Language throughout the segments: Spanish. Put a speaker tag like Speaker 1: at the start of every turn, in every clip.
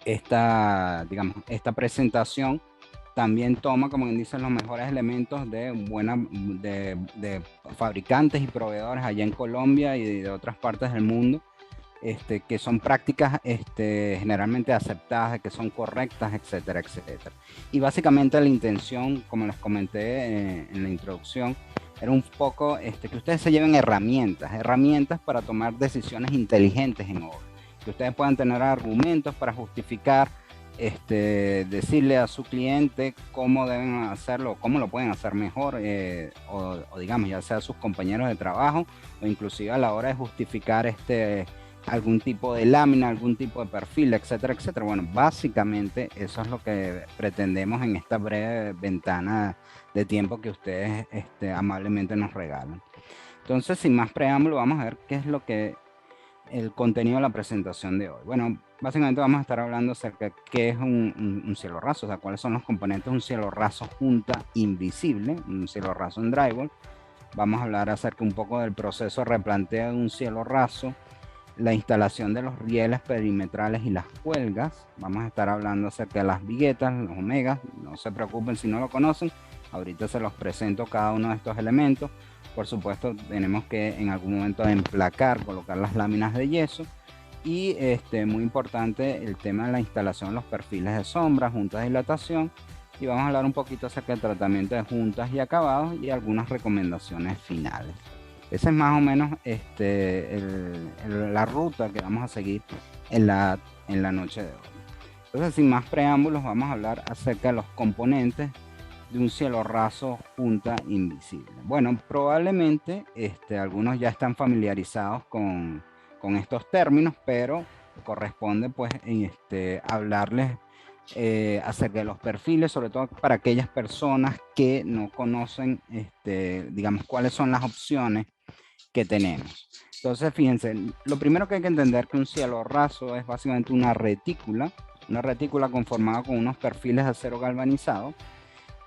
Speaker 1: digamos, esta presentación también toma, como quien dice, los mejores elementos de fabricantes y proveedores allá en Colombia y de otras partes del mundo, que son prácticas generalmente aceptadas, que son correctas, etcétera, etcétera. Y básicamente la intención, como les comenté en la introducción, era un poco que ustedes se lleven herramientas para tomar decisiones inteligentes en obra, que ustedes puedan tener argumentos para justificar, decirle a su cliente cómo deben hacerlo, cómo lo pueden hacer mejor, o digamos, ya sea a sus compañeros de trabajo, o inclusive a la hora de justificar algún tipo de lámina, algún tipo de perfil, etcétera, etcétera. Bueno, básicamente eso es lo que pretendemos en esta breve ventana de tiempo que ustedes amablemente nos regalan. Entonces, sin más preámbulo, vamos a ver qué es lo que el contenido de la presentación de hoy. Bueno, básicamente vamos a estar hablando acerca de qué es un cielo raso, o sea, cuáles son los componentes de un cielo raso junta invisible, un cielo raso en drywall. Vamos a hablar acerca un poco del proceso de replanteo de un cielo raso, la instalación de los rieles perimetrales y las cuelgas. Vamos a estar hablando acerca de las viguetas, los omegas. No se preocupen si no lo conocen, ahorita se los presento cada uno de estos elementos. Por supuesto, tenemos que en algún momento emplacar, colocar las láminas de yeso. Y muy importante el tema de la instalación de los perfiles de sombra, juntas de dilatación. Y vamos a hablar un poquito acerca del tratamiento de juntas y acabados y algunas recomendaciones finales. Esa es más o menos la ruta que vamos a seguir en la noche de hoy. Entonces, sin más preámbulos, vamos a hablar acerca de los componentes de un cielo raso junta invisible. Bueno, probablemente algunos ya están familiarizados con estos términos, pero corresponde pues hablarles acerca de los perfiles, sobre todo para aquellas personas que no conocen, digamos, cuáles son las opciones que tenemos. Entonces, fíjense, lo primero que hay que entender que un cielo raso es básicamente una retícula conformada con unos perfiles de acero galvanizado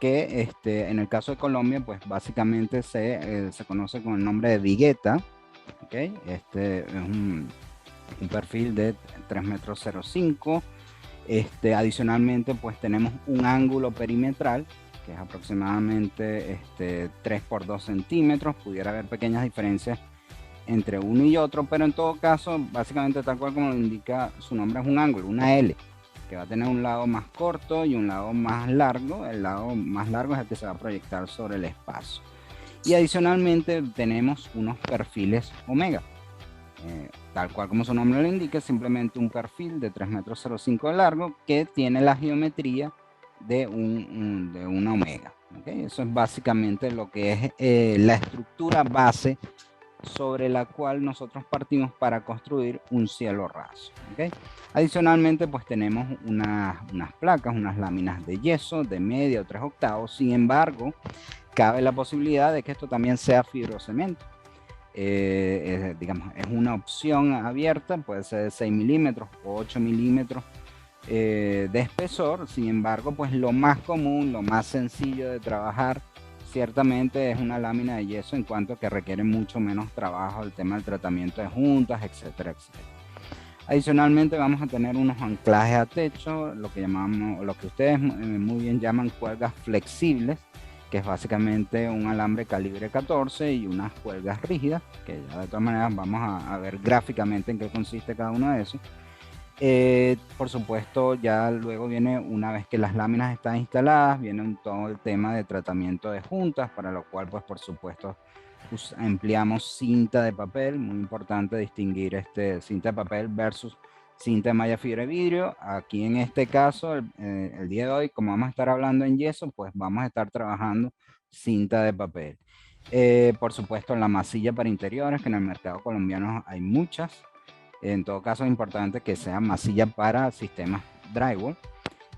Speaker 1: que en el caso de Colombia, pues básicamente se conoce con el nombre de vigueta, ¿ok? Este es un perfil de 3,05 m. Adicionalmente, pues tenemos un ángulo perimetral que es aproximadamente 3 por 2 centímetros. Pudiera haber pequeñas diferencias entre uno y otro, pero en todo caso, básicamente tal cual como lo indica su nombre, es un ángulo, una L, que va a tener un lado más corto y un lado más largo. El lado más largo es el que se va a proyectar sobre el espacio. Y adicionalmente tenemos unos perfiles omega. Tal cual como su nombre lo indica, simplemente un perfil de 3,05 m de largo que tiene la geometría de una omega. ¿Okay? Eso es básicamente lo que es la estructura base sobre la cual nosotros partimos para construir un cielo raso. ¿Okay? Adicionalmente, pues tenemos unas placas, unas láminas de yeso de media o 3 octavos. Sin embargo, cabe la posibilidad de que esto también sea fibrocemento. Digamos, es una opción abierta, puede ser de 6 milímetros o 8 milímetros de espesor. Sin embargo, pues lo más común, lo más sencillo de trabajar ciertamente es una lámina de yeso, en cuanto que requiere mucho menos trabajo el tema del tratamiento de juntas, etcétera, etcétera. Adicionalmente vamos a tener unos anclajes a techo, lo que llamamos, lo que ustedes muy bien llaman cuerdas flexibles, que es básicamente un alambre calibre 14 y unas cuerdas rígidas, que ya de todas maneras vamos a ver gráficamente en qué consiste cada uno de esos. Por supuesto, ya luego viene, una vez que las láminas están instaladas, viene todo el tema de tratamiento de juntas, para lo cual, pues por supuesto, empleamos cinta de papel. Muy importante distinguir cinta de papel versus cinta de malla fibra de vidrio. Aquí en este caso, el día de hoy, como vamos a estar hablando en yeso, pues vamos a estar trabajando cinta de papel. Por supuesto, la masilla para interiores, que en el mercado colombiano hay muchas. En todo caso, es importante que sea masilla para sistemas drywall.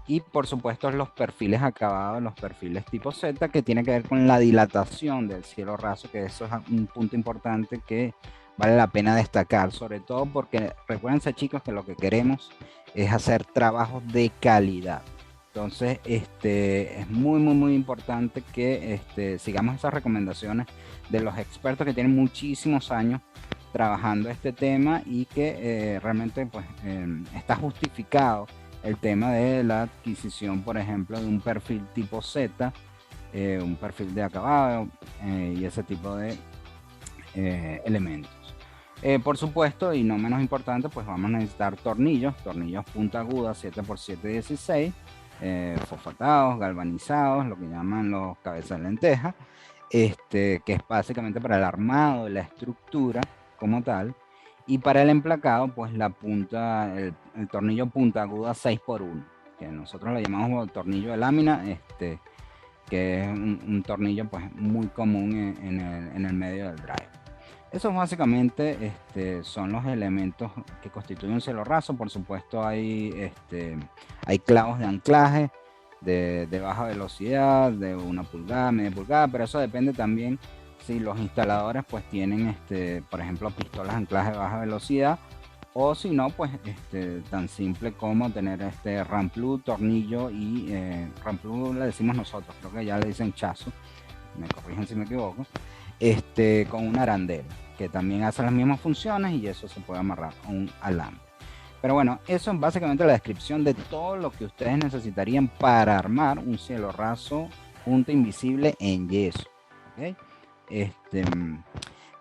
Speaker 1: Y por supuesto los perfiles acabados, los perfiles tipo Z, que tiene que ver con la dilatación del cielo raso, que eso es un punto importante que vale la pena destacar, sobre todo porque recuérdense, chicos, que lo que queremos es hacer trabajos de calidad. Entonces, es muy importante que sigamos esas recomendaciones de los expertos que tienen muchísimos años trabajando este tema y que realmente pues está justificado el tema de la adquisición, por ejemplo, de un perfil tipo Z, un perfil de acabado y ese tipo de elementos. Por supuesto, y no menos importante, pues vamos a necesitar tornillos punta aguda 7x7 16, fosfatados, galvanizados, lo que llaman los cabezas de lenteja, que es básicamente para el armado de la estructura como tal. Y para el emplacado, pues el tornillo punta aguda 6x1, que nosotros le llamamos tornillo de lámina, que es un tornillo pues muy común en el medio del drive. Esos básicamente son los elementos que constituyen un cielo raso. Por supuesto hay clavos de anclaje de baja velocidad, de 1 pulgada, media pulgada, pero eso depende también si los instaladores pues tienen por ejemplo pistolas de anclaje de baja velocidad, o si no pues tan simple como tener ramplú, tornillo y ramplú le decimos nosotros, creo que ya le dicen chazo, me corrigen si me equivoco, con un arandel que también hace las mismas funciones y eso se puede amarrar a un alambre. Pero bueno, eso es básicamente la descripción de todo lo que ustedes necesitarían para armar un cielo raso punta invisible en yeso. ¿Okay?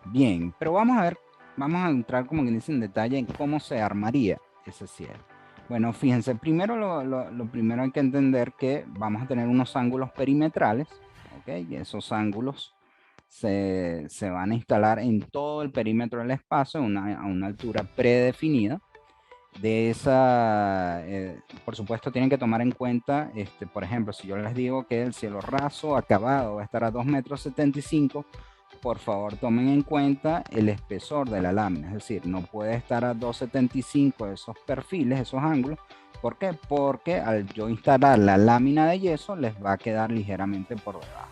Speaker 1: Bien, pero vamos a entrar como que dice en detalle en cómo se armaría ese cielo. Bueno, fíjense, primero lo primero hay que entender que vamos a tener unos ángulos perimetrales, ¿ok? Y esos ángulos se van a instalar en todo el perímetro del espacio a una altura predefinida. De esa, por supuesto, tienen que tomar en cuenta, por ejemplo, si yo les digo que el cielo raso acabado va a estar a 2,75 m, por favor tomen en cuenta el espesor de la lámina, es decir, no puede estar a 2,75 esos perfiles, esos ángulos. ¿Por qué? Porque al yo instalar la lámina de yeso les va a quedar ligeramente por debajo.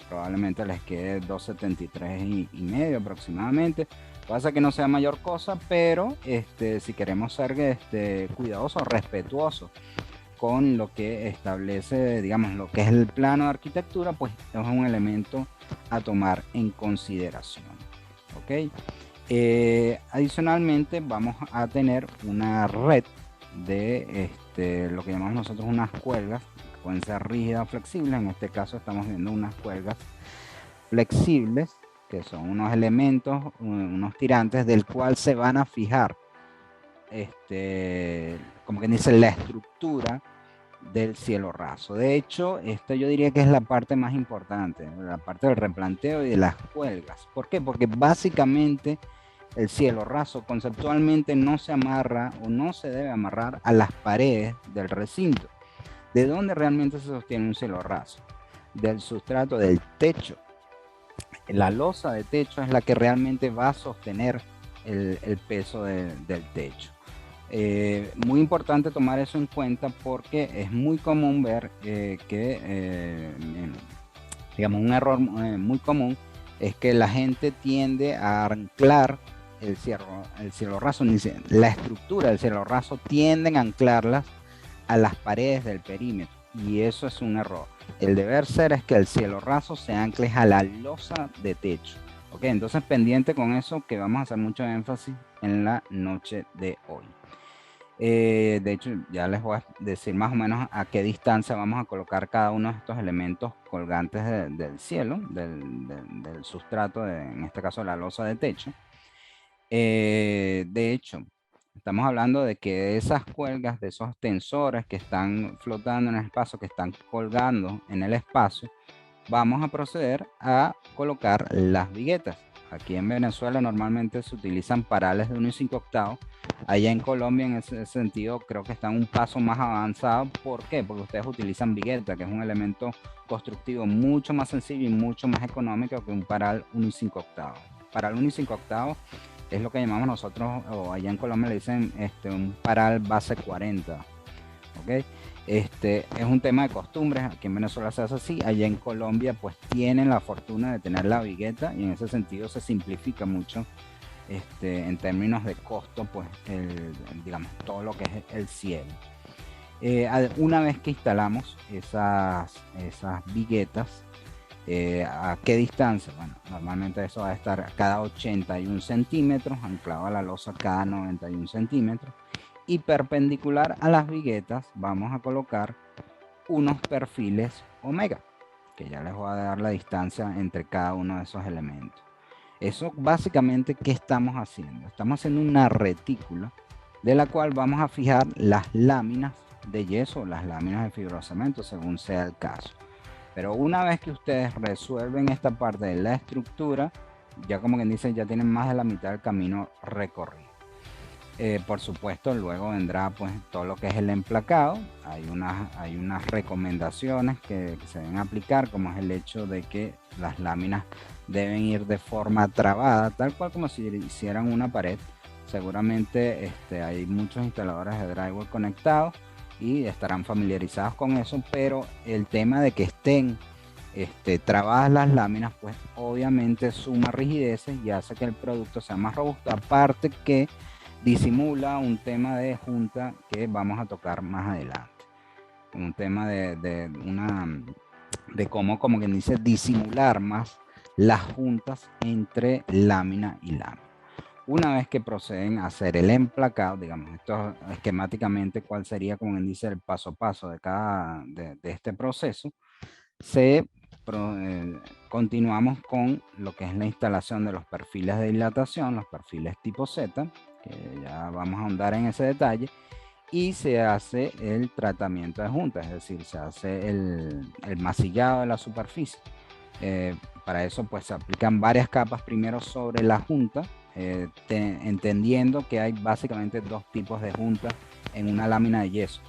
Speaker 1: Probablemente les quede 2,73 y medio aproximadamente. Pasa que no sea mayor cosa, pero si queremos ser cuidadosos, respetuosos con lo que establece, digamos, lo que es el plano de arquitectura, pues es un elemento a tomar en consideración. ¿Ok? Adicionalmente vamos a tener una red de lo que llamamos nosotros unas cuerdas, que pueden ser rígidas o flexibles. En este caso estamos viendo unas cuerdas flexibles, que son unos elementos, unos tirantes del cual se van a fijar, como quien dice, la estructura del cielo raso. De hecho, esto yo diría que es la parte más importante, la parte del replanteo y de las cuelgas. ¿Por qué? Porque básicamente el cielo raso conceptualmente no se amarra o no se debe amarrar a las paredes del recinto. ¿De dónde realmente se sostiene un cielo raso? Del sustrato del techo. La losa de techo es la que realmente va a sostener el peso del techo. Muy importante tomar eso en cuenta porque es muy común ver digamos, un error muy común es que la gente tiende a anclar el cielo raso, la estructura del cielo raso tienden a anclarlas a las paredes del perímetro, y eso es un error. El deber ser es que el cielo raso se ancle a la losa de techo. Ok, entonces pendiente con eso, que vamos a hacer mucho énfasis en la noche de hoy. De hecho, ya les voy a decir más o menos a qué distancia vamos a colocar cada uno de estos elementos colgantes del cielo, del sustrato, en este caso la losa de techo. De hecho, estamos hablando de que esas cuerdas, de esos tensores que están flotando en el espacio, que están colgando en el espacio, vamos a proceder a colocar las viguetas. Aquí en Venezuela normalmente se utilizan parales de 1,5 octavos. Allá en Colombia, en ese sentido, creo que están un paso más avanzado. ¿Por qué? Porque ustedes utilizan vigueta, que es un elemento constructivo mucho más sencillo y mucho más económico que un paral 1,5 octavos. Paral 1,5 octavos es lo que llamamos nosotros, o allá en Colombia le dicen un paral base 40. ¿Ok? Es un tema de costumbres. Aquí en Venezuela se hace así, allá en Colombia pues tienen la fortuna de tener la vigueta, y en ese sentido se simplifica mucho en términos de costo, pues digamos todo lo que es el cielo. Una vez que instalamos esas viguetas, ¿a qué distancia? Bueno, normalmente eso va a estar cada 81 centímetros, anclado a la losa cada 91 centímetros. y perpendicular a las viguetas vamos a colocar unos perfiles omega, que ya les voy a dar la distancia entre cada uno de esos elementos. Eso básicamente, ¿qué estamos haciendo? Estamos haciendo una retícula de la cual vamos a fijar las láminas de yeso o las láminas de fibrocemento según sea el caso. Pero una vez que ustedes resuelven esta parte de la estructura, ya como quien dice, ya tienen más de la mitad del camino recorrido. Por supuesto, luego vendrá pues todo lo que es el emplacado. Hay unas recomendaciones que se deben aplicar, como es el hecho de que las láminas deben ir de forma trabada, tal cual como si hicieran una pared. Seguramente hay muchos instaladores de drywall conectados y estarán familiarizados con eso, pero el tema de que estén trabadas las láminas, pues obviamente suma rigidez y hace que el producto sea más robusto, aparte que disimula un tema de junta que vamos a tocar más adelante. Un tema de cómo, como quien dice, disimular más las juntas entre lámina y lámina. Una vez que proceden a hacer el emplacado, digamos, esto esquemáticamente cuál sería, como quien dice, el paso a paso de este proceso, continuamos con lo que es la instalación de los perfiles de dilatación, los perfiles tipo Z, que ya vamos a ahondar en ese detalle, y se hace el tratamiento de junta, es decir, se hace el masillado de la superficie. Para eso pues se aplican varias capas primero sobre la junta, entendiendo que hay básicamente dos tipos de junta en una lámina de yeso.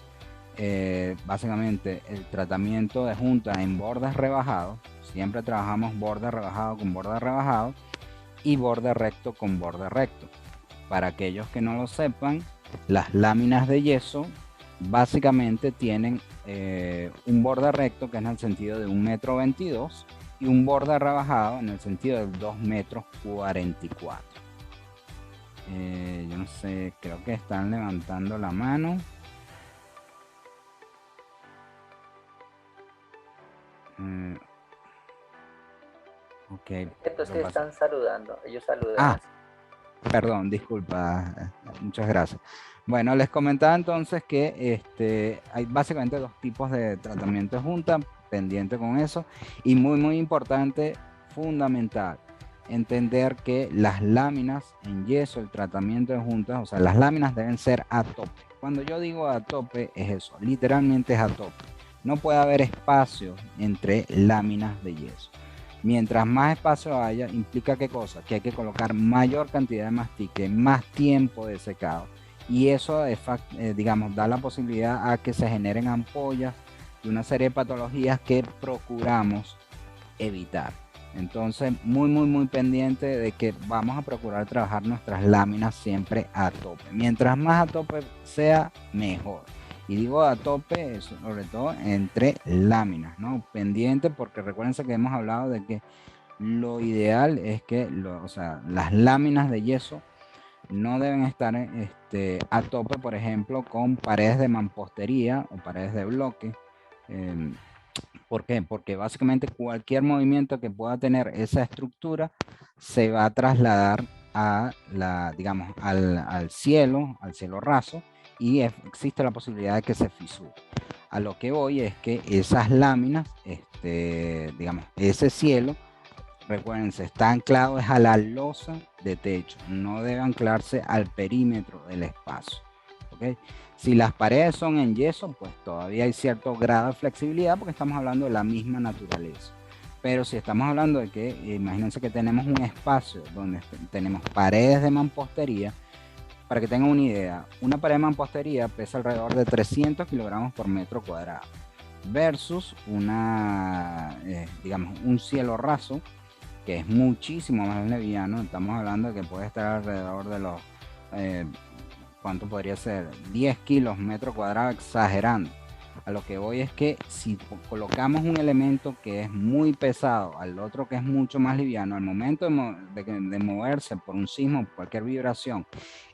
Speaker 1: Básicamente el tratamiento de junta en bordes rebajados, siempre trabajamos borde rebajado con borde rebajado y borde recto con borde recto. Para aquellos que no lo sepan, las láminas de yeso básicamente tienen un borde recto que es en el sentido de 1,22 m y un borde rebajado en el sentido de 2,44 m. Yo no sé, creo que están levantando la mano. Ok.
Speaker 2: Estos que están saludando, ellos saludan.
Speaker 1: Ah, perdón, disculpa, muchas gracias. Bueno, les comentaba entonces que hay básicamente dos tipos de tratamiento de junta, pendiente con eso, y muy importante, fundamental, entender que las láminas en yeso, el tratamiento de juntas, o sea, las láminas deben ser a tope. Cuando yo digo a tope es eso, literalmente es a tope. No puede haber espacio entre láminas de yeso. Mientras más espacio haya, implica qué cosa, que hay que colocar mayor cantidad de mastique, más tiempo de secado, y eso digamos da la posibilidad a que se generen ampollas y una serie de patologías que procuramos evitar. Entonces muy pendiente de que vamos a procurar trabajar nuestras láminas siempre a tope. Mientras más a tope sea, mejor. Y digo a tope, sobre todo entre láminas, ¿no? Pendiente, porque recuérdense que hemos hablado de que lo ideal es que las láminas de yeso no deben estar a tope, por ejemplo, con paredes de mampostería o paredes de bloque. ¿Por qué? Porque básicamente cualquier movimiento que pueda tener esa estructura se va a trasladar a digamos, al cielo raso, y existe la posibilidad de que se fisure. A lo que voy es que esas láminas, digamos, ese cielo, recuerden, está anclado es a la losa de techo, no debe anclarse al perímetro del espacio. ¿Okay? Si las paredes son en yeso, pues todavía hay cierto grado de flexibilidad porque estamos hablando de la misma naturaleza. Pero si estamos hablando de que, imagínense que tenemos un espacio donde tenemos paredes de mampostería, para que tengan una idea, una pared de mampostería pesa alrededor de 300 kilogramos por metro cuadrado, versus digamos, un cielo raso, que es muchísimo más liviano. Estamos hablando de que puede estar alrededor de los, ¿cuánto podría ser? 10 kilos metro cuadrado, exagerando. A lo que voy es que si colocamos un elemento que es muy pesado al otro que es mucho más liviano, al momento de moverse por un sismo, cualquier vibración,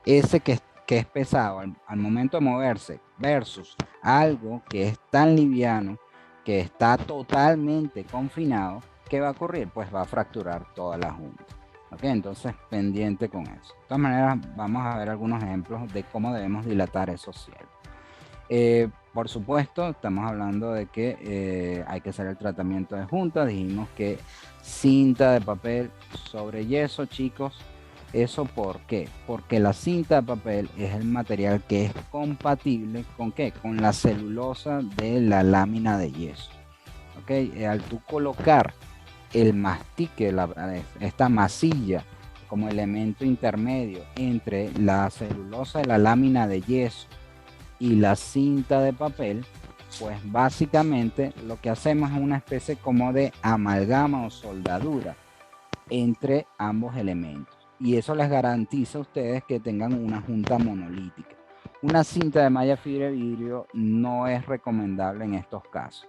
Speaker 1: ese que es pesado al momento de moverse versus algo que es tan liviano, que está totalmente confinado, ¿qué va a ocurrir? Pues va a fracturar toda la junta. Ok, entonces pendiente con eso. De todas maneras, vamos a ver algunos ejemplos de cómo debemos dilatar esos cielos. Por supuesto, estamos hablando de que hay que hacer el tratamiento de junta. Dijimos que cinta de papel sobre yeso, chicos. ¿Eso por qué? Porque la cinta de papel es el material que es compatible ¿con qué? Con la celulosa de la lámina de yeso. ¿Ok? Al tú colocar el mastique, esta masilla como elemento intermedio entre la celulosa de la lámina de yeso y la cinta de papel, pues básicamente lo que hacemos es una especie como de amalgama o soldadura entre ambos elementos. Y eso les garantiza a ustedes que tengan una junta monolítica. Una cinta de malla fibra de vidrio no es recomendable en estos casos.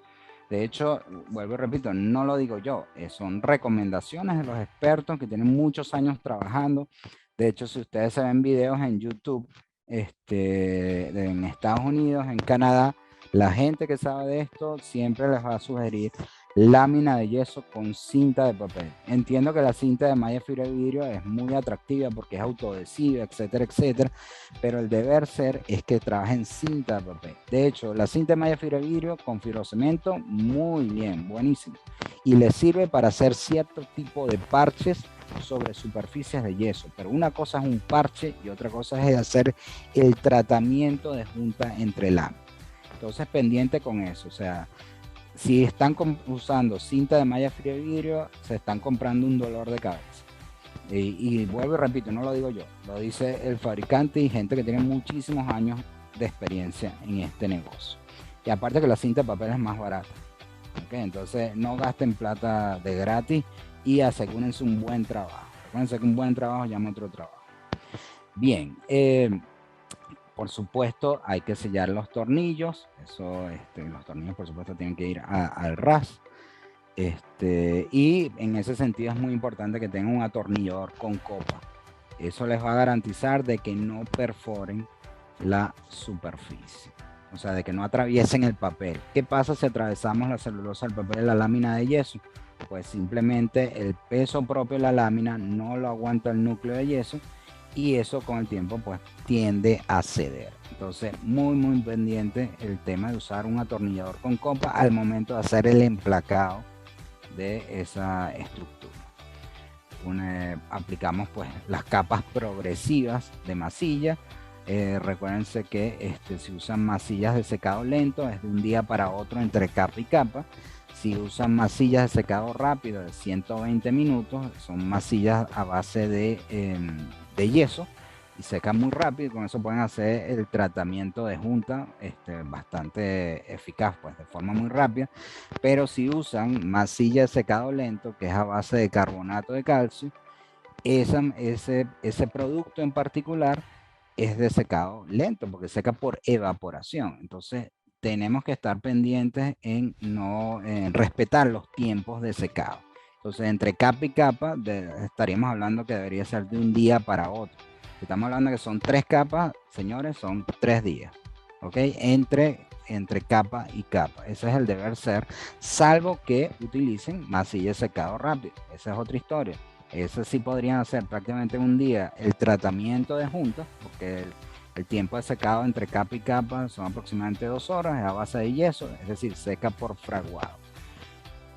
Speaker 1: De hecho, vuelvo y repito, no lo digo yo, son recomendaciones de los expertos que tienen muchos años trabajando. De hecho, si ustedes se ven videos en YouTube, en Estados Unidos, en Canadá, la gente que sabe de esto siempre les va a sugerir lámina de yeso con cinta de papel. Entiendo que la cinta de malla fibra de vidrio es muy atractiva porque es autoadhesiva, etcétera, etcétera, pero el deber ser es que trabajen cinta de papel. De hecho, la cinta de malla fibra de vidrio con fibrocemento, muy bien, buenísimo. Y le sirve para hacer cierto tipo de parches sobre superficies de yeso, pero una cosa es un parche y otra cosa es hacer el tratamiento de junta entre láminas. Entonces, pendiente con eso, o sea, si están usando cinta de malla fibra de vidrio, se están comprando un dolor de cabeza. Y vuelvo y repito, no lo digo yo, lo dice el fabricante y gente que tiene muchísimos años de experiencia en este negocio. Y aparte que la cinta de papel es más barata. ¿Okay? Entonces no gasten plata de gratis y asegúrense un buen trabajo. Acuérdense que un buen trabajo llama otro trabajo. Bien, por supuesto hay que sellar los tornillos. Eso, los tornillos por supuesto tienen que ir al ras. Y en ese sentido es muy importante que tengan un atornillador con copa. Eso les va a garantizar de que no perforen la superficie. O sea, de que no atraviesen el papel. ¿Qué pasa si atravesamos la celulosa del papel de la lámina de yeso? Pues simplemente el peso propio de la lámina no lo aguanta el núcleo de yeso y eso con el tiempo pues tiende a ceder. Entonces muy pendiente el tema de usar un atornillador con copa al momento de hacer el emplacado de esa estructura. Aplicamos pues las capas progresivas de masilla. Recuérdense que si usan masillas de secado lento es de un día para otro entre capa y capa. Si usan masillas de secado rápido de 120 minutos, son masillas a base de yeso y secan muy rápido, y con eso pueden hacer el tratamiento de junta bastante eficaz, pues de forma muy rápida. Pero si usan masilla de secado lento, que es a base de carbonato de calcio, ese producto en particular es de secado lento porque seca por evaporación. Entonces tenemos que estar pendientes en respetar los tiempos de secado. Entonces entre capa y capa estaríamos hablando que debería ser de un día para otro. Si estamos hablando que son 3 capas, señores, son 3 días. ¿Ok? Entre capa y capa. Ese es el deber ser, salvo que utilicen masilla de secado rápido. Esa es otra historia. Eso sí podrían hacer prácticamente un día el tratamiento de juntas, porque el tiempo de secado entre capa y capa son aproximadamente 2 horas, es a base de yeso, es decir, seca por fraguado.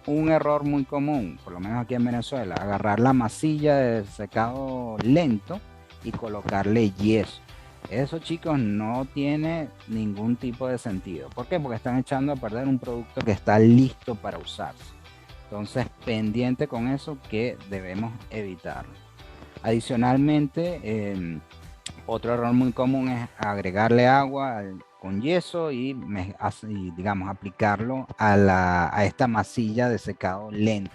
Speaker 1: Un error muy común, por lo menos aquí en Venezuela, agarrar la masilla de secado lento y colocarle yeso. Eso, chicos, no tiene ningún tipo de sentido. ¿Por qué? Porque están echando a perder un producto que está listo para usarse. Entonces, pendiente con eso que debemos evitarlo. Adicionalmente, otro error muy común es agregarle agua con yeso y digamos, aplicarlo a esta masilla de secado lento.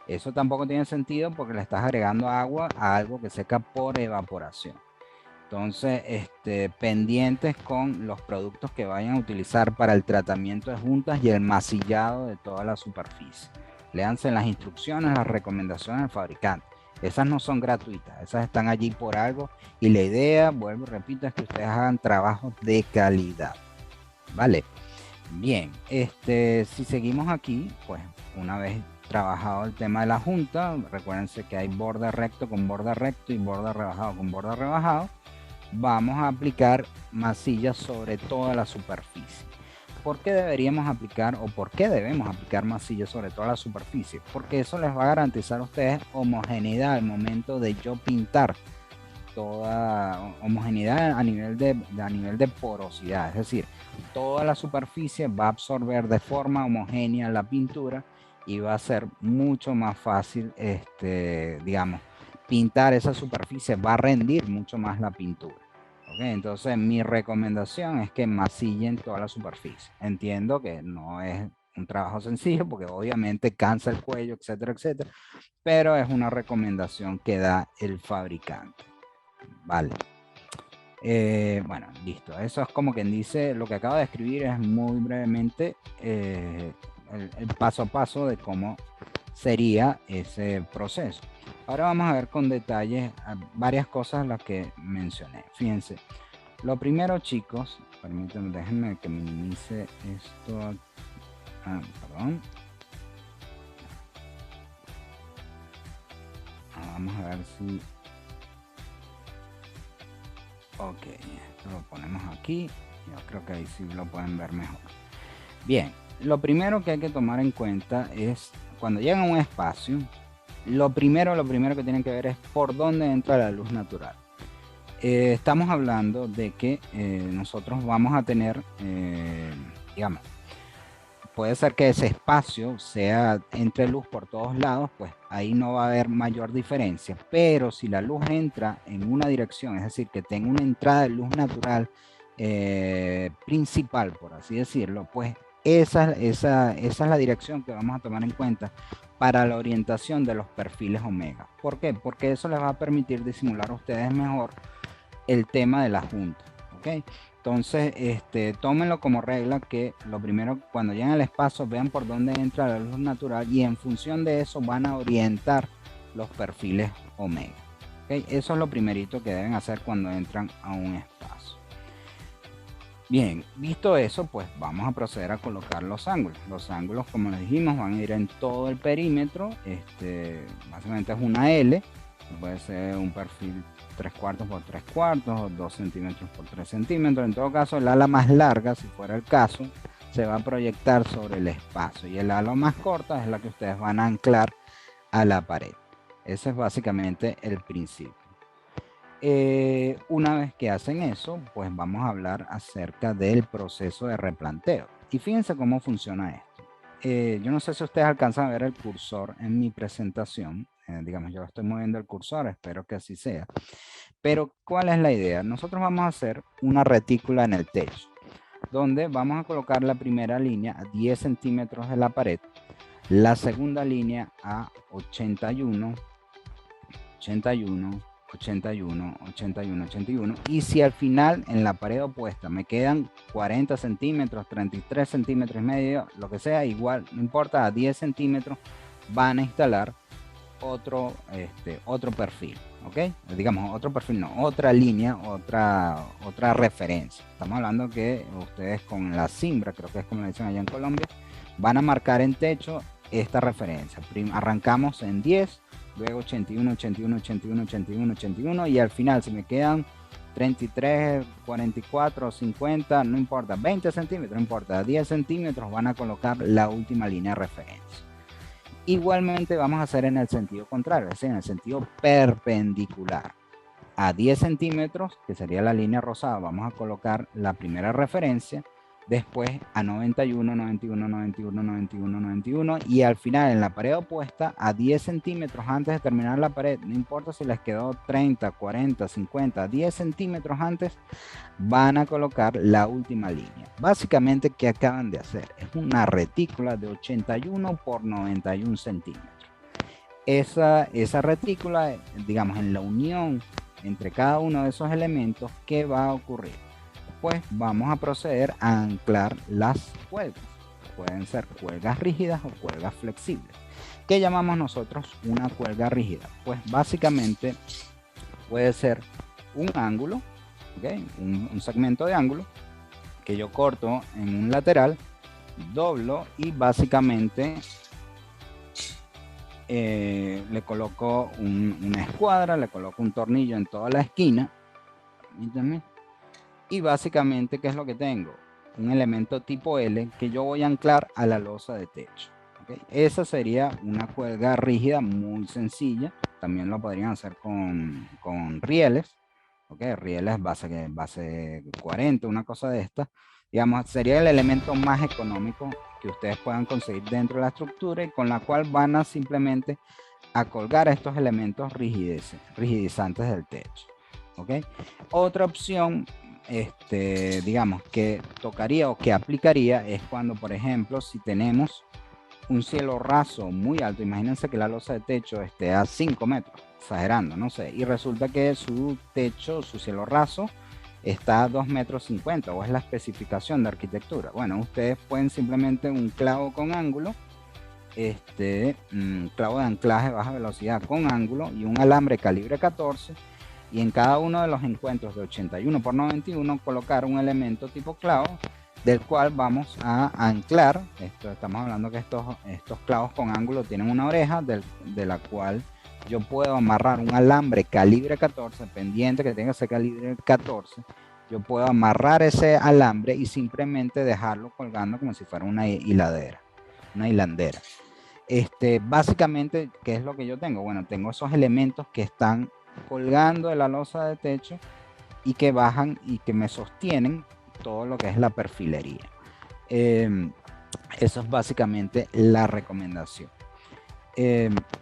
Speaker 1: Eso tampoco tiene sentido porque le estás agregando agua a algo que seca por evaporación. Entonces, pendientes con los productos que vayan a utilizar para el tratamiento de juntas y el masillado de toda la superficie. Léanse las instrucciones, las recomendaciones del fabricante. Esas no son gratuitas, esas están allí por algo y la idea, vuelvo y repito, es que ustedes hagan trabajos de calidad. ¿Vale? Bien, si seguimos aquí, pues una vez trabajado el tema de la junta. Recuérdense que hay borde recto con borde recto y borde rebajado con borde rebajado. Vamos a aplicar masilla sobre toda la superficie. ¿Por qué deberíamos aplicar o por qué debemos aplicar masilla sobre toda la superficie? Porque eso les va a garantizar a ustedes homogeneidad al momento de yo pintar. Toda homogeneidad a nivel de porosidad, es decir, toda la superficie va a absorber de forma homogénea la pintura y va a ser mucho más fácil, digamos, pintar esa superficie, va a rendir mucho más la pintura. ¿Okay? Entonces mi recomendación es que masillen toda la superficie. Entiendo que no es un trabajo sencillo porque obviamente cansa el cuello, etcétera, etcétera, pero es una recomendación que da el fabricante. Vale. Bueno, listo. Eso es como quien dice, lo que acabo de escribir es muy brevemente el paso a paso de cómo sería ese proceso. Ahora vamos a ver con detalle varias cosas las que mencioné. Fíjense, lo primero, chicos, permítanme, déjenme que minimice esto. Perdón. Vamos a ver si... Ok, esto lo ponemos aquí. Yo creo que ahí sí lo pueden ver mejor. Bien, lo primero que hay que tomar en cuenta es cuando llegan a un espacio, lo primero que tienen que ver es por dónde entra la luz natural. Estamos hablando de que nosotros vamos a tener, digamos, puede ser que ese espacio sea entre luz por todos lados, pues ahí no va a haber mayor diferencia. Pero si la luz entra en una dirección, es decir, que tenga una entrada de luz natural principal, por así decirlo, pues esa es la dirección que vamos a tomar en cuenta para la orientación de los perfiles omega. ¿Por qué? Porque eso les va a permitir disimular a ustedes mejor el tema de la junta. ¿Ok? Entonces, tómenlo como regla que lo primero, cuando lleguen al espacio, vean por dónde entra la luz natural y en función de eso van a orientar los perfiles omega. ¿Okay? Eso es lo primerito que deben hacer cuando entran a un espacio. Bien, visto eso, pues vamos a proceder a colocar los ángulos. Los ángulos, como les dijimos, van a ir en todo el perímetro. Básicamente es una L, puede ser un perfil 3/4 por 3/4 o 2 centímetros por 3 centímetros. En todo caso, el ala más larga, si fuera el caso, se va a proyectar sobre el espacio y el ala más corta es la que ustedes van a anclar a la pared. Ese es básicamente el principio. Una vez que hacen eso, pues vamos a hablar acerca del proceso de replanteo. Y fíjense cómo funciona esto. Yo no sé si ustedes alcanzan a ver el cursor en mi presentación. Digamos, yo estoy moviendo el cursor, espero que así sea. Pero, ¿cuál es la idea? Nosotros vamos a hacer una retícula en el techo, donde vamos a colocar la primera línea a 10 centímetros de la pared, la segunda línea a 81, 81, 81, 81, 81. Y si al final en la pared opuesta me quedan 40 centímetros, 33 centímetros y medio, lo que sea, igual, no importa, a 10 centímetros van a instalar otro perfil, ¿ok? Digamos, otro perfil, no, otra línea, otra referencia. Estamos hablando que ustedes con la cimbra, creo que es como le dicen allá en Colombia, van a marcar en techo esta referencia. Arrancamos en 10, luego 81, 81, 81, 81, 81 y al final si me quedan 33, 44, 50, no importa, 20 centímetros, no importa, 10 centímetros van a colocar la última línea de referencia. Igualmente vamos a hacer en el sentido contrario, es decir, en el sentido perpendicular. A 10 centímetros, que sería la línea rosada, vamos a colocar la primera referencia, después a 91, 91, 91, 91, 91 y al final en la pared opuesta a 10 centímetros antes de terminar la pared, no importa si les quedó 30, 40, 50, 10 centímetros antes, van a colocar la última línea. Básicamente, ¿qué acaban de hacer? Es una retícula de 81 por 91 centímetros. Esa retícula, digamos, en la unión entre cada uno de esos elementos, ¿qué va a ocurrir? Pues vamos a proceder a anclar las cuerdas. Pueden ser cuerdas rígidas o cuerdas flexibles. ¿Qué llamamos nosotros una cuerda rígida? Pues básicamente puede ser un ángulo, ¿okay? un segmento de ángulo que yo corto en un lateral, doblo y básicamente le coloco una escuadra, le coloco un tornillo en toda la esquina. Permítanme. Y básicamente, ¿qué es lo que tengo? Un elemento tipo L que yo voy a anclar a la losa de techo. ¿Okay? Esa sería una cuerda rígida muy sencilla. También lo podrían hacer con rieles. ¿Okay? Rieles base 40, una cosa de esta. Digamos, sería el elemento más económico que ustedes puedan conseguir dentro de la estructura y con la cual van a simplemente a colgar estos elementos rigidizantes del techo. ¿Okay? Otra opción, digamos, que tocaría o que aplicaría es cuando, por ejemplo, si tenemos un cielo raso muy alto, imagínense que la losa de techo esté a 5 metros, exagerando, no sé, y resulta que su techo, su cielo raso, está a 2 metros 50, o es la especificación de arquitectura. Bueno, ustedes pueden simplemente un clavo con ángulo, clavo de anclaje baja velocidad con ángulo y un alambre calibre 14, y en cada uno de los encuentros de 81 por 91 colocar un elemento tipo clavo del cual vamos a anclar. Estamos hablando que estos clavos con ángulo tienen una oreja de la cual yo puedo amarrar un alambre calibre 14, pendiente que tenga ese calibre 14. Yo puedo amarrar ese alambre y simplemente dejarlo colgando como si fuera una hilandera. Básicamente, ¿qué es lo que yo tengo? Bueno, tengo esos elementos que están colgando de la losa de techo y que bajan y que me sostienen todo lo que es la perfilería. Eso es básicamente la recomendación.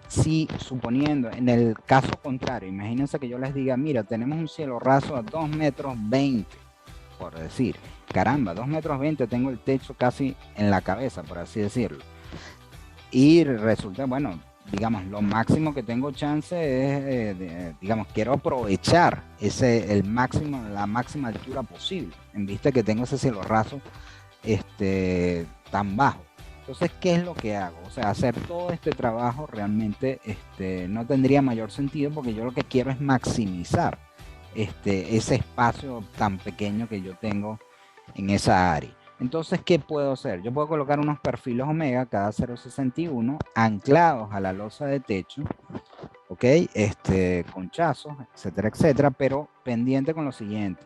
Speaker 1: Si suponiendo, en el caso contrario, imagínense que yo les diga, mira, tenemos un cielo raso a 2 metros 20, por decir, caramba, 2 metros 20, tengo el techo casi en la cabeza, por así decirlo. Y resulta, bueno, digamos, lo máximo que tengo chance es, digamos, quiero aprovechar la máxima altura posible, en vista que tengo ese cielo raso tan bajo. Entonces, ¿qué es lo que hago? O sea, hacer todo este trabajo realmente no tendría mayor sentido, porque yo lo que quiero es maximizar ese espacio tan pequeño que yo tengo en esa área. Entonces, ¿qué puedo hacer? Yo puedo colocar unos perfiles omega cada 0,61 anclados a la losa de techo, ¿ok? Conchazos, etcétera, etcétera, pero pendiente con lo siguiente.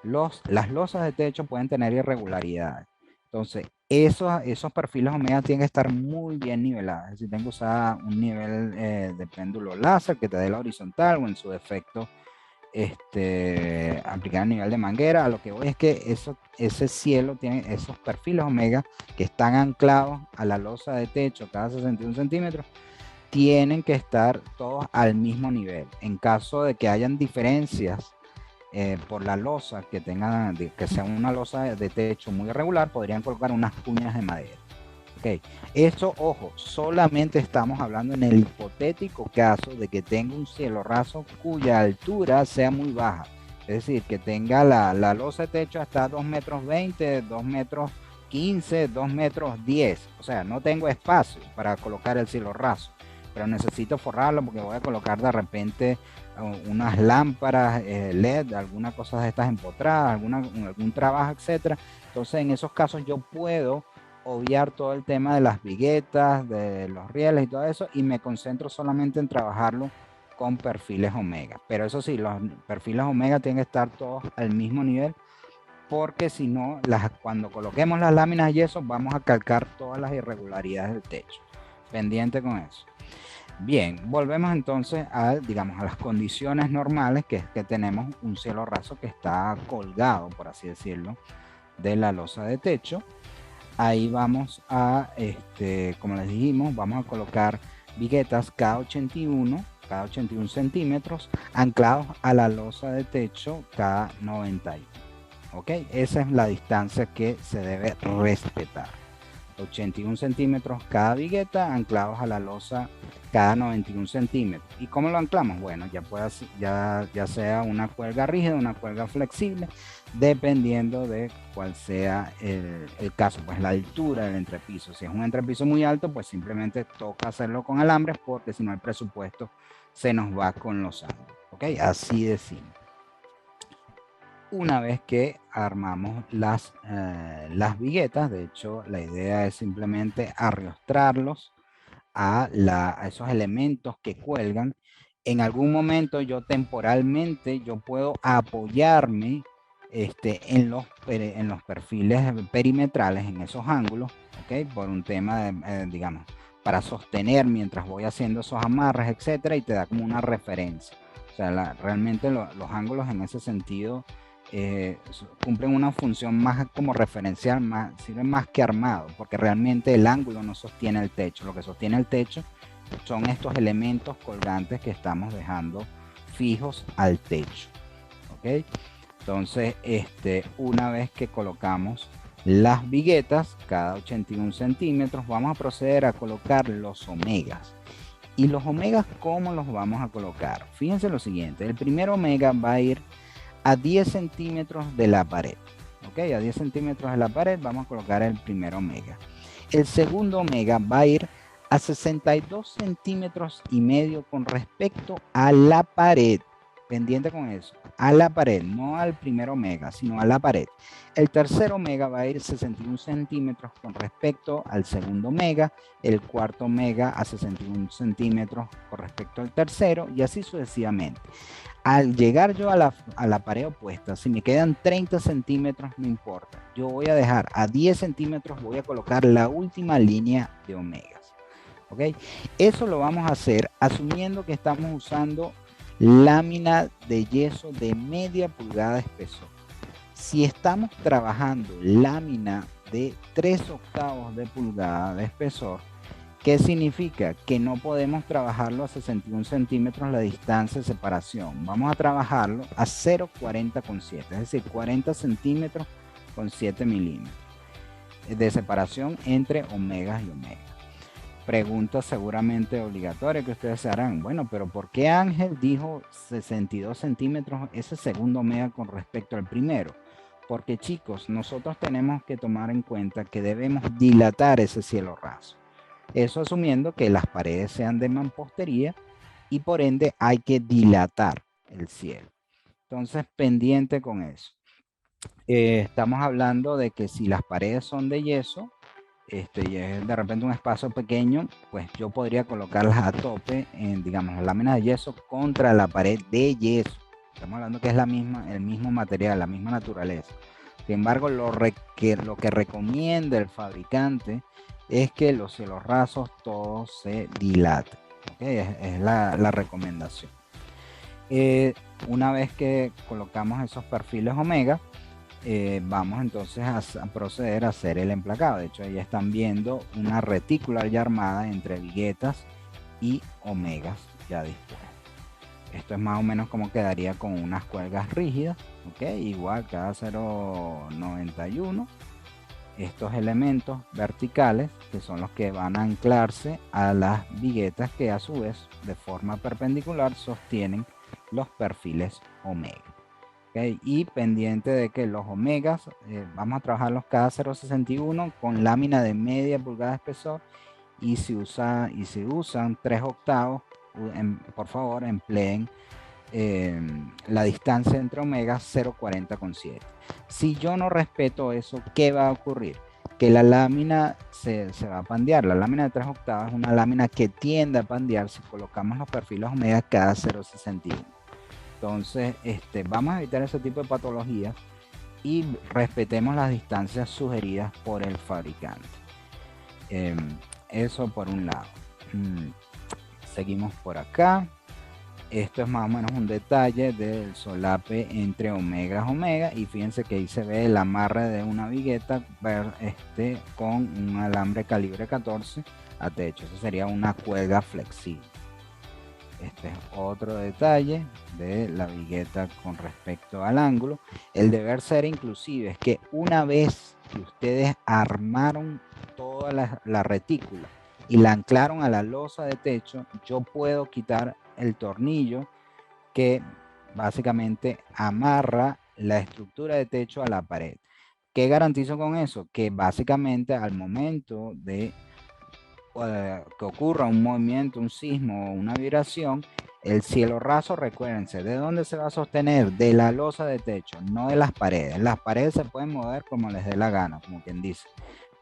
Speaker 1: Las losas de techo pueden tener irregularidades. Entonces, esos perfiles omega tienen que estar muy bien nivelados. Es decir, tengo que usar un nivel de péndulo láser que te dé la horizontal o en su defecto aplicar a nivel de manguera. A lo que voy es que ese cielo tiene esos perfiles omega que están anclados a la losa de techo cada 61 centímetros, tienen que estar todos al mismo nivel. En caso de que hayan diferencias por la losa, que sea una losa de techo muy irregular, podrían colocar unas cuñas de madera. Ok, esto, ojo, solamente estamos hablando en el hipotético caso de que tenga un cielo raso cuya altura sea muy baja. Es decir, que tenga la losa de techo hasta 2 metros 20, 2 metros 15, 2 metros 10. O sea, no tengo espacio para colocar el cielo raso, pero necesito forrarlo porque voy a colocar de repente unas lámparas LED, alguna cosa de estas empotradas, algún trabajo, etcétera. Entonces, en esos casos yo puedo obviar todo el tema de las viguetas, de los rieles y todo eso, y me concentro solamente en trabajarlo con perfiles omega. Pero eso sí, los perfiles omega tienen que estar todos al mismo nivel, porque si no, cuando coloquemos las láminas de yeso, vamos a calcar todas las irregularidades del techo. Pendiente con eso. Bien, volvemos entonces digamos, a las condiciones normales, que es que tenemos un cielo raso que está colgado, por así decirlo, de la losa de techo. Ahí vamos a, como les dijimos, vamos a colocar viguetas cada 81 centímetros, anclados a la losa de techo cada 91. ¿Ok? Esa es la distancia que se debe respetar. 81 centímetros cada vigueta, anclados a la losa cada 91 centímetros. ¿Y cómo lo anclamos? Bueno, ya sea una cuerda rígida, una cuerda flexible, dependiendo de cuál sea el caso, pues la altura del entrepiso. Si es un entrepiso muy alto, pues simplemente toca hacerlo con alambres, porque si no el presupuesto se nos va con los ángulos. ¿Ok? Así de simple. Una vez que armamos las viguetas, de hecho la idea es simplemente arrostrarlos a esos elementos que cuelgan. En algún momento yo temporalmente yo puedo apoyarme en los perfiles perimetrales, en esos ángulos, ¿ok? Por un tema de, digamos, para sostener mientras voy haciendo esos amarres, etcétera, y te da como una referencia. O sea, realmente los ángulos en ese sentido cumplen una función más como referencial, sirven más que armado, porque realmente el ángulo no sostiene el techo. Lo que sostiene el techo son estos elementos colgantes que estamos dejando fijos al techo, ¿ok? Entonces, una vez que colocamos las viguetas, cada 81 centímetros, vamos a proceder a colocar los omegas. ¿Y los omegas cómo los vamos a colocar? Fíjense lo siguiente, el primer omega va a ir a 10 centímetros de la pared. ¿Ok? A 10 centímetros de la pared vamos a colocar el primer omega. El segundo omega va a ir a 62 centímetros y medio con respecto a la pared. Pendiente con eso, a la pared, no al primer omega, sino a la pared. El tercer omega va a ir 61 centímetros con respecto al segundo omega, el cuarto omega a 61 centímetros con respecto al tercero, y así sucesivamente. Al llegar yo a la pared opuesta, si me quedan 30 centímetros, no importa. Yo voy a dejar a 10 centímetros, voy a colocar la última línea de omegas. ¿Ok? Eso lo vamos a hacer asumiendo que estamos usando lámina de yeso de media pulgada de espesor. Si estamos trabajando lámina de 3/8 de pulgada de espesor, ¿qué significa? Que no podemos trabajarlo a 61 centímetros la distancia de separación. Vamos a trabajarlo a 0,40,7, es decir, 40 centímetros con 7 milímetros de separación entre omegas y omegas. Pregunta seguramente obligatoria que ustedes se harán. Bueno, pero ¿por qué Ángel dijo 62 centímetros ese segundo omega con respecto al primero? Porque, chicos, nosotros tenemos que tomar en cuenta que debemos dilatar ese cielo raso. Eso asumiendo que las paredes sean de mampostería y por ende hay que dilatar el cielo. Entonces, pendiente con eso. Estamos hablando de que si las paredes son de yeso, y es de repente un espacio pequeño, pues yo podría colocarlas a tope en, digamos, las láminas de yeso contra la pared de yeso. Estamos hablando que es el mismo material, la misma naturaleza. Sin embargo, lo que recomienda el fabricante es que los cielos rasos todos se dilaten. ¿Okay? Es la recomendación. Una vez que colocamos esos perfiles omega, vamos entonces a proceder a hacer el emplacado. De hecho, ahí están viendo una retícula ya armada entre viguetas y omegas ya dispuestas. Esto es más o menos como quedaría con unas cuerdas rígidas, ¿ok? Igual cada 0,91. Estos elementos verticales, que son los que van a anclarse a las viguetas que a su vez de forma perpendicular sostienen los perfiles omega. ¿Okay? Y pendiente de que los omegas vamos a trabajarlos cada 0,61 con lámina de media pulgada de espesor, y si usan 3/8, por favor empleen la distancia entre omegas 0,40,7. Si yo no respeto eso, ¿qué va a ocurrir? Que la lámina se va a pandear. La lámina de 3/8 es una lámina que tiende a pandear si colocamos los perfiles omega cada 0,61. Entonces, vamos a evitar ese tipo de patologías y respetemos las distancias sugeridas por el fabricante. Eso por un lado. Seguimos por acá. Esto es más o menos un detalle del solape entre omegas y fíjense que ahí se ve el amarre de una vigueta con un alambre calibre 14 a techo. Eso sería una cuelga flexible. Este es otro detalle de la vigueta con respecto al ángulo. El deber ser inclusive es que una vez que ustedes armaron toda la retícula y la anclaron a la losa de techo, yo puedo quitar el tornillo que básicamente amarra la estructura de techo a la pared. ¿Qué garantizo con eso? Que básicamente al momento de que ocurra un movimiento, un sismo o una vibración, el cielo raso, recuérdense, ¿de dónde se va a sostener? De la losa de techo, no de las paredes. Las paredes se pueden mover como les dé la gana, como quien dice.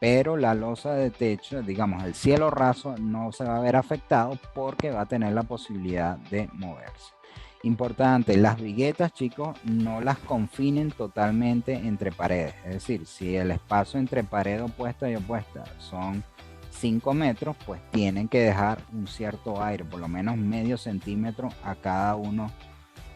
Speaker 1: pero la losa de techo, digamos, el cielo raso no se va a ver afectado porque va a tener la posibilidad de moverse. Importante, las viguetas, chicos, no las confinen totalmente entre paredes. Es decir, si el espacio entre pared opuesta y opuesta son 5 metros, pues tienen que dejar un cierto aire, por lo menos medio centímetro a cada uno,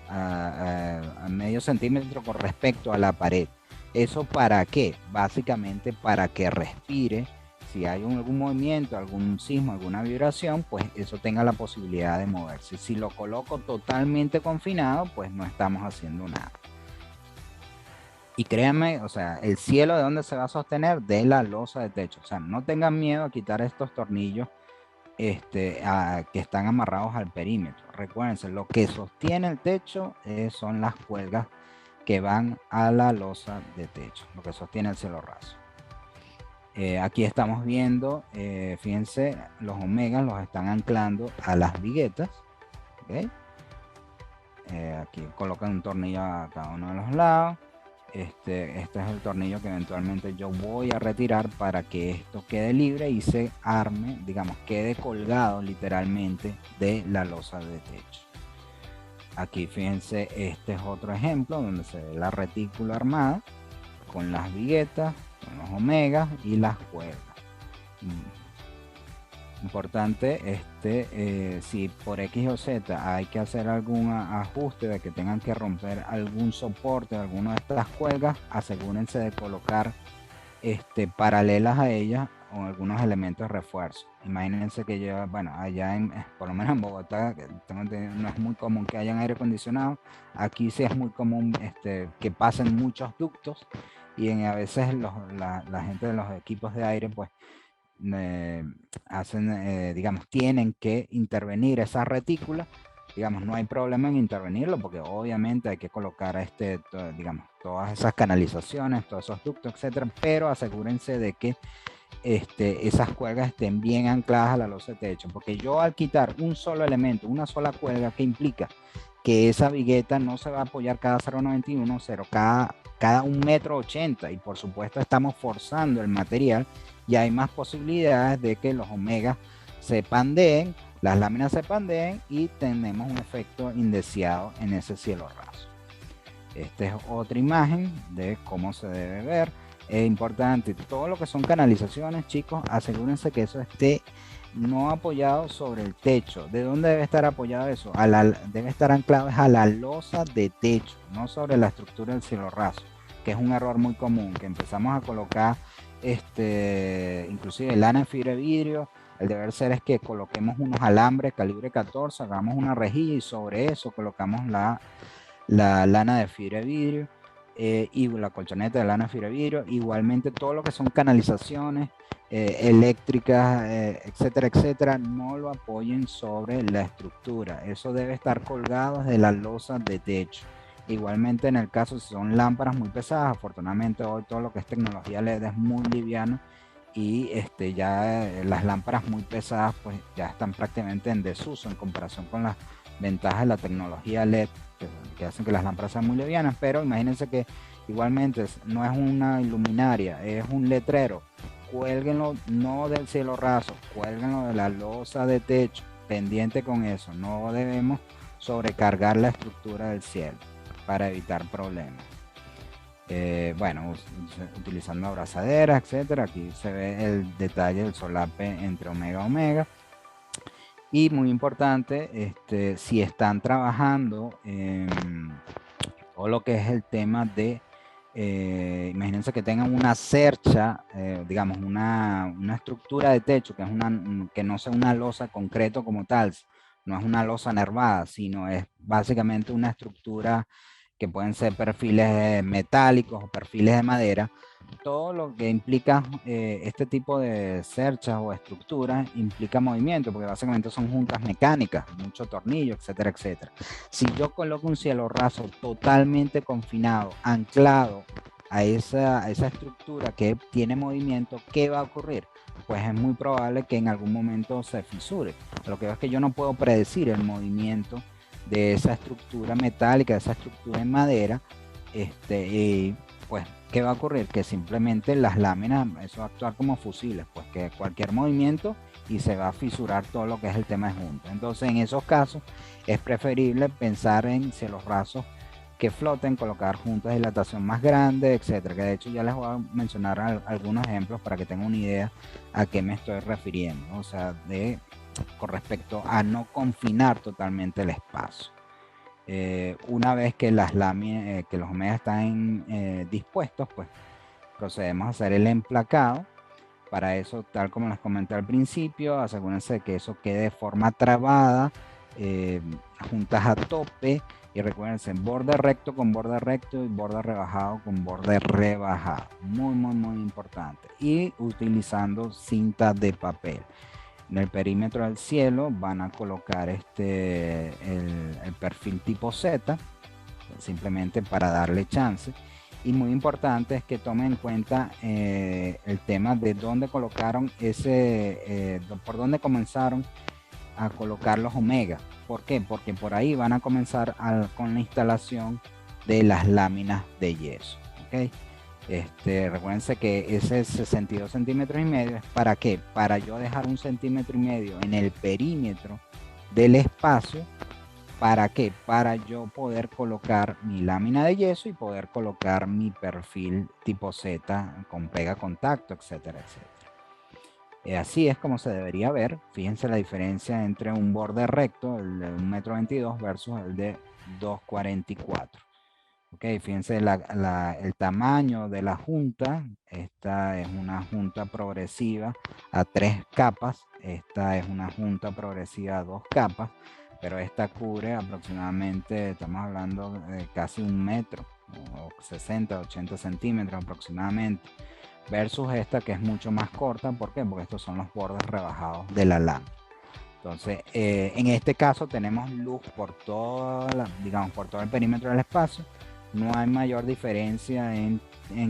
Speaker 1: a medio centímetro con respecto a la pared. ¿Eso para qué? Básicamente para que respire. Si hay algún movimiento, algún sismo, alguna vibración, pues eso tenga la posibilidad de moverse. Si lo coloco totalmente confinado, pues no estamos haciendo nada. Y créanme, o sea, el cielo, ¿de dónde se va a sostener? De la losa de techo. O sea, no tengan miedo a quitar estos tornillos que están amarrados al perímetro. Recuérdense, lo que sostiene el techo son las cuerdas que van a la losa de techo, lo que sostiene el cielo raso. Aquí estamos viendo, fíjense, los omegas los están anclando a las viguetas. ¿Okay? Aquí colocan un tornillo a cada uno de los lados. Este es el tornillo que eventualmente yo voy a retirar para que esto quede libre y se arme, digamos, quede colgado literalmente de la losa de techo. Aquí fíjense, este es otro ejemplo donde se ve la retícula armada con las viguetas, con los omegas y las cuerdas. Importante, si por X o Z hay que hacer algún ajuste de que tengan que romper algún soporte de alguna de estas cuerdas, asegúrense de colocar paralelas a ellas o algunos elementos de refuerzo. Imagínense que yo, bueno, allá por lo menos en Bogotá, no es muy común que hayan aire acondicionado. Aquí sí es muy común que pasen muchos ductos y a veces la gente de los equipos de aire pues digamos, tienen que intervenir esa retícula. Digamos, no hay problema en intervenirlo porque obviamente hay que colocar digamos, todas esas canalizaciones, todos esos ductos, etcétera, pero asegúrense de que esas cuerdas estén bien ancladas a la losa de techo, porque yo al quitar un solo elemento, una sola cuerda, ¿qué implica? Que esa vigueta no se va a apoyar cada 0,91, cada 1,80 m, y por supuesto estamos forzando el material y hay más posibilidades de que los omegas se pandeen, las láminas se pandeen y tenemos un efecto indeseado en ese cielo raso. Esta es otra imagen de cómo se debe ver. Es importante, todo lo que son canalizaciones, chicos, asegúrense que eso esté no apoyado sobre el techo. ¿De dónde debe estar apoyado eso? Debe estar anclado a la losa de techo, no sobre la estructura del cielo raso, que es un error muy común, que empezamos a colocar inclusive lana de fibra de vidrio. El deber ser es que coloquemos unos alambres calibre 14, hagamos una rejilla y sobre eso colocamos la lana de fibra de vidrio y la colchoneta de lana de fibra de vidrio. Igualmente todo lo que son canalizaciones eléctricas, etcétera, etcétera, no lo apoyen sobre la estructura. Eso debe estar colgado desde la losa de techo. Igualmente en el caso si son lámparas muy pesadas, afortunadamente hoy todo lo que es tecnología LED es muy liviano y ya las lámparas muy pesadas pues ya están prácticamente en desuso en comparación con las ventajas de la tecnología LED que hacen que las lámparas sean muy livianas. Pero imagínense que igualmente no es una iluminaria, es un letrero. Cuélguenlo no del cielo raso, cuélguenlo de la losa de techo, pendiente con eso. No debemos sobrecargar la estructura del cielo para evitar problemas. Bueno, utilizando abrazaderas, etcétera. Aquí se ve el detalle del solape entre omega a omega. Y muy importante, si están trabajando todo lo que es el tema de, imagínense que tengan una cercha, digamos, una estructura de techo, que no sea una losa concreto como tal, no es una losa nervada, sino es básicamente una estructura que pueden ser perfiles metálicos o perfiles de madera. Todo lo que implica este tipo de cerchas o estructuras implica movimiento, porque básicamente son juntas mecánicas, mucho tornillo, etcétera, etcétera. Si yo coloco un cielo raso totalmente confinado, anclado a esa estructura que tiene movimiento, ¿qué va a ocurrir? Pues es muy probable que en algún momento se fisure. Lo que es que yo no puedo predecir el movimiento de esa estructura metálica, de esa estructura en madera, pues, ¿qué va a ocurrir? Que simplemente las láminas, eso va a actuar como fusiles, pues que cualquier movimiento y se va a fisurar todo lo que es el tema de junta. Entonces, en esos casos, es preferible pensar en cielos rasos que floten, colocar juntas de dilatación más grandes, etcétera. Que de hecho ya les voy a mencionar algunos ejemplos para que tengan una idea a qué me estoy refiriendo. O sea, con respecto a no confinar totalmente el espacio. Una vez que las láminas, que los omegas están dispuestos, pues procedemos a hacer el emplacado. Para eso, tal como les comenté al principio, asegúrense de que eso quede de forma trabada, juntas a tope, y recuérdense, borde recto con borde recto y borde rebajado con borde rebajado. Muy, muy, muy importante. Y utilizando cinta de papel. En el perímetro del cielo van a colocar el perfil tipo Z, simplemente para darle chance. Y muy importante es que tomen en cuenta el tema de dónde colocaron por dónde comenzaron a colocar los omegas. ¿Por qué? Porque por ahí van a comenzar con la instalación de las láminas de yeso. ¿Okay? Recuérdense que ese 62 centímetros y medio es para qué, para yo dejar 1,5 centímetros en el perímetro del espacio. ¿Para qué? Para yo poder colocar mi lámina de yeso y poder colocar mi perfil tipo Z con pega contacto, etcétera, etcétera. Así es como se debería ver. Fíjense la diferencia entre un borde recto, el de 1,22 m versus el de 2,44. Ok, fíjense el tamaño de la junta. Esta es una junta progresiva a 3 capas. Esta es una junta progresiva a 2 capas. Pero esta cubre aproximadamente, estamos hablando de casi 1 metro, o 60, 80 centímetros aproximadamente. Versus esta que es mucho más corta. ¿Por qué? Porque estos son los bordes rebajados de la lámina. Entonces, en este caso tenemos luz por digamos, por todo el perímetro del espacio. No hay mayor diferencia en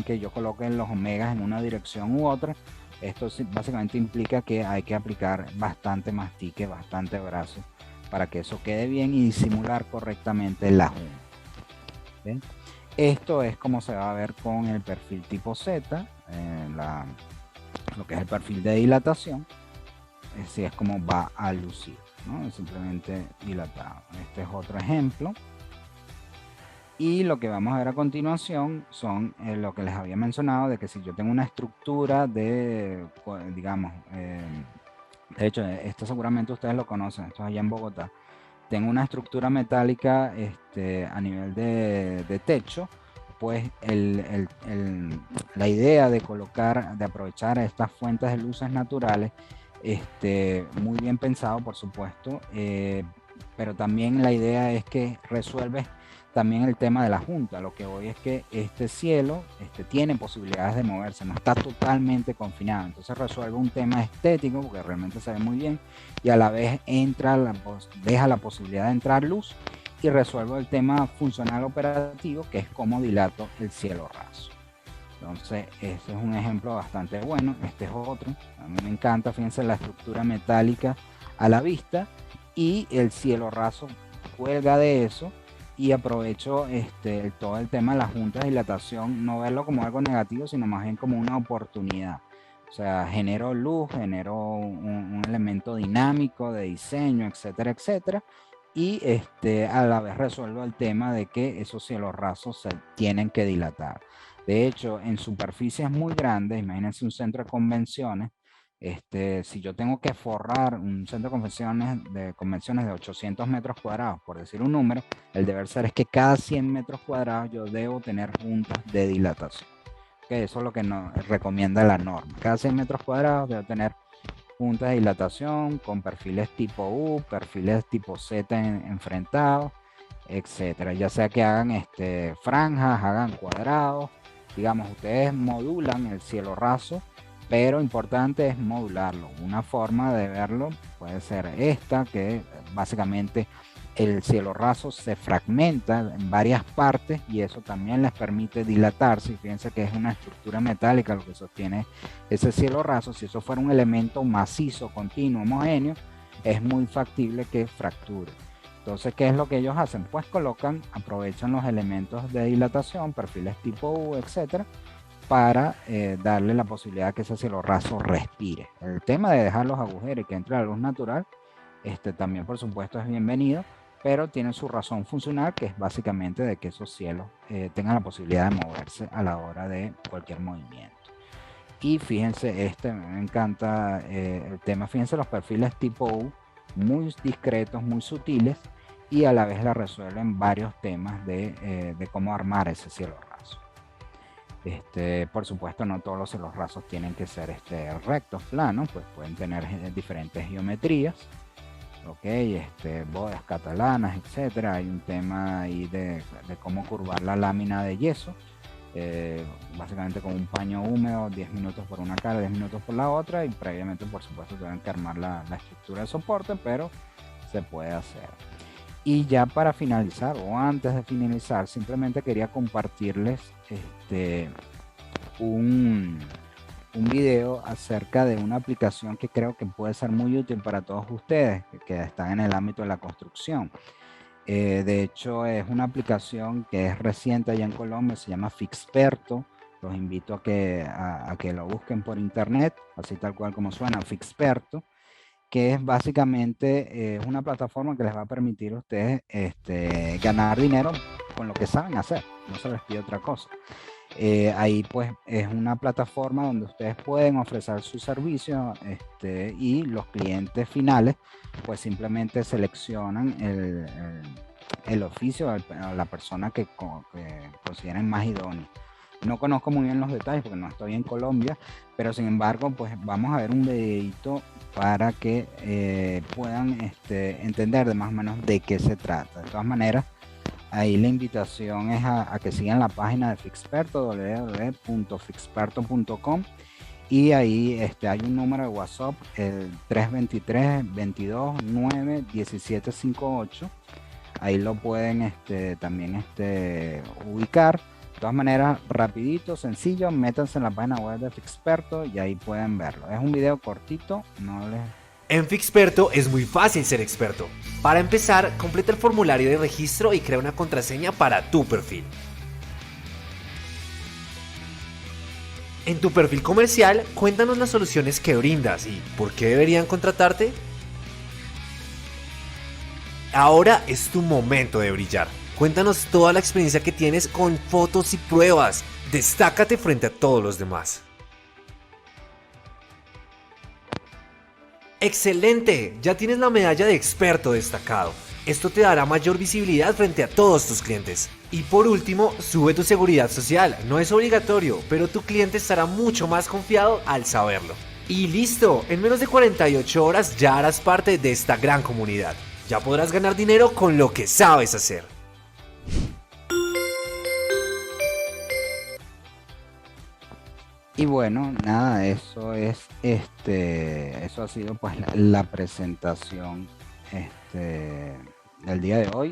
Speaker 1: que yo coloque los omegas en una dirección u otra. Esto básicamente implica que hay que aplicar bastante mastique, bastante brazo, para que eso quede bien y disimular correctamente la junta. ¿Ven? Esto es como se va a ver con el perfil tipo Z, lo que es el perfil de dilatación. Así es como va a lucir, ¿no? Simplemente dilatado. Este es otro ejemplo. Y lo que vamos a ver a continuación son lo que les había mencionado, de que si yo tengo una estructura digamos, de hecho, esto seguramente ustedes lo conocen, esto es allá en Bogotá. Tengo una estructura metálica a nivel de techo, pues la idea de aprovechar estas fuentes de luces naturales, muy bien pensado, por supuesto, pero también la idea es que resuelve también el tema de la junta. Lo que voy es que este cielo tiene posibilidades de moverse, no está totalmente confinado, entonces resuelve un tema estético porque realmente se ve muy bien, y a la vez deja la posibilidad de entrar luz, y resuelve el tema funcional operativo, que es cómo dilato el cielo raso. Entonces, este es un ejemplo bastante bueno. Este es otro. A mí me encanta, fíjense, la estructura metálica a la vista y el cielo raso cuelga de eso. Y aprovecho todo el tema de la junta de dilatación, no verlo como algo negativo, sino más bien como una oportunidad. O sea, genero luz, genero un elemento dinámico de diseño, etcétera, etcétera. Y a la vez resuelvo el tema de que esos cielos rasos se tienen que dilatar. De hecho, en superficies muy grandes, imagínense un centro de convenciones, si yo tengo que forrar un centro de convenciones de 800 metros cuadrados, por decir un número, el deber ser es que cada 100 metros cuadrados yo debo tener juntas de dilatación. Okay, eso es lo que nos recomienda la norma. Cada 100 metros cuadrados debo tener juntas de dilatación con perfiles tipo U, perfiles tipo Z enfrentados, etcétera. Ya sea que hagan franjas, hagan cuadrados, digamos, ustedes modulan el cielo raso, pero importante es modularlo. Una forma de verlo puede ser esta, que básicamente el cielo raso se fragmenta en varias partes y eso también les permite dilatarse. Y fíjense que es una estructura metálica lo que sostiene ese cielo raso. Si eso fuera un elemento macizo, continuo, homogéneo, es muy factible que fracture. Entonces, ¿qué es lo que ellos hacen? Pues aprovechan los elementos de dilatación, perfiles tipo U, etcétera, para darle la posibilidad que ese cielo raso respire. El tema de dejar los agujeros y que entre la luz natural, también por supuesto es bienvenido, pero tiene su razón funcional, que es básicamente de que esos cielos tengan la posibilidad de moverse a la hora de cualquier movimiento. Y fíjense, me encanta el tema, fíjense los perfiles tipo U, muy discretos, muy sutiles, y a la vez la resuelven varios temas de cómo armar ese cielo raso. Por supuesto, no todos los cielos rasos tienen que ser rectos, planos, pues pueden tener diferentes geometrías, ok, bodas catalanas, etcétera. Hay un tema ahí de cómo curvar la lámina de yeso, básicamente con un paño húmedo, 10 minutos por una cara, 10 minutos por la otra, y previamente, por supuesto, tienen que armar la estructura de soporte, pero se puede hacer. Y ya para finalizar, o antes de finalizar, simplemente quería compartirles un video acerca de una aplicación que creo que puede ser muy útil para todos ustedes que están en el ámbito de la construcción. De hecho, es una aplicación que es reciente allá en Colombia, se llama Fixperto. Los invito a que lo busquen por internet, así tal cual como suena, Fixperto, que es básicamente una plataforma que les va a permitir a ustedes ganar dinero con lo que saben hacer, no se les pide otra cosa. Ahí pues es una plataforma donde ustedes pueden ofrecer sus servicios y los clientes finales pues simplemente seleccionan el oficio o la persona que consideren más idónea. No conozco muy bien los detalles porque no estoy en Colombia, pero sin embargo pues vamos a ver un videito para que puedan entender de más o menos de qué se trata. De todas maneras, ahí la invitación es a que sigan la página de Fixperto, www.fixperto.com, y ahí hay un número de WhatsApp, el 323-22-9-1758. Ahí lo pueden también ubicar. De todas maneras, rapidito, sencillo, métanse en la página web de Fixperto y ahí pueden verlo. Es un video cortito, no les...
Speaker 3: En Fixperto es muy fácil ser experto. Para empezar, completa el formulario de registro y crea una contraseña para tu perfil. En tu perfil comercial, cuéntanos las soluciones que brindas y por qué deberían contratarte. Ahora es tu momento de brillar. Cuéntanos toda la experiencia que tienes con fotos y pruebas. Destácate frente a todos los demás. ¡Excelente! Ya tienes la medalla de experto destacado. Esto te dará mayor visibilidad frente a todos tus clientes. Y por último, sube tu seguridad social. No es obligatorio, pero tu cliente estará mucho más confiado al saberlo. Y listo, en menos de 48 horas ya harás parte de esta gran comunidad. Ya podrás ganar dinero con lo que sabes hacer.
Speaker 1: Y bueno, nada, eso es eso ha sido pues la presentación del día de hoy.